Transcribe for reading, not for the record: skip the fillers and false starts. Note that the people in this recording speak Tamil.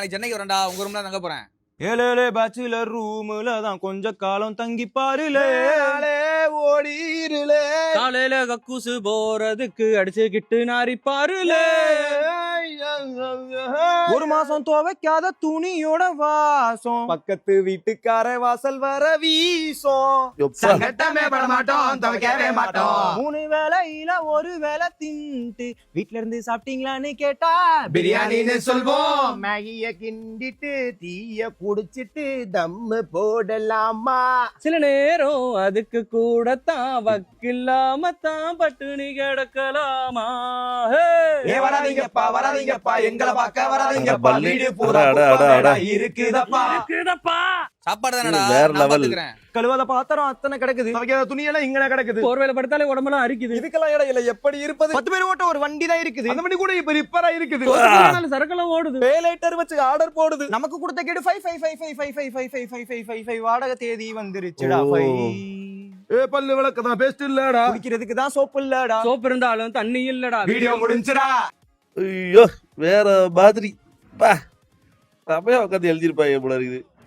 நாளைக்கு சென்னைக்கு வரேன்டா, உங்க ரூம்ல தங்க போறேன். ஏழே பேச்சுலர் ரூம்ல தான் கொஞ்ச காலம் தங்கி பாருலே ஓடிருலே காலையில கக்கூசு போறதுக்கு அடிச்சுக்கிட்டு நாரி பாருலே ஒரு மாசம் துவைக்காத துணியோட வாசம் பக்கத்து வீட்டுக்கார வாசல் வர வீசம் சங்கட்டமே பட மாட்டோம், துவைக்கவே மாட்டோம். 3 வேளையில ஒரு வேளை தின்ட்டு வீட்ல இருந்து சாப்பிட்டீங்களான்னு கேட்டா பிரியாணின்னு சொல்வோம். மேகிய கிண்டிட்டு தீய குடிச்சிட்டு தம்மு போடலாமா? சில நேரம் அதுக்கு கூடத்தான் வக்கில்லாம தான் பட்டுனி கிடக்கலாமா? வராதீங்கப்பா வராதீங்கப்பா, எங்களை பார்க்க வராதீங்கப்பா. வீடு பூரா இருக்குதப்பா. சாப்பாடு தானடா, வேற நான் level. பாத்துக்கிறேன். கழுவாத பாத்திரம் அத்தனை கிடக்குது, துவைக்காத துணியெல்லாம் இங்க கிடக்குது. போர்வேல படுத்தாலே உடம்பெல்லாம் அரிக்குது. இதுக்கெல்லாம் இடம் இல்ல. எப்படி இருப்பது? 10 பேர் ஓட்ட ஒரு வண்டி தான் இருக்குது. அந்த மணி கூட இப்ப ரிப்பேரா இருக்குது. சரக்கெல்லாம் ஓடுது. பேலைட்டர் வச்சு ஆர்டர் போடுது. நமக்கு கொடுத்த கேடு 5 வாடகை தேதி வந்துருச்சுடா. பல்லு விளக்கதான் பெஸ்ட் இல்லடா. குடிக்கிறதுக்கு தான் சோப்பு இல்லடா. சோப்பு இருந்தாலும் தண்ணி இல்லடா. வீடியோ முடிஞ்சுடா. ஐயோ வேற மாதிரி பா. அப்பயே உட்காந்து எழுதிருப்பாங்க போல இருக்குது.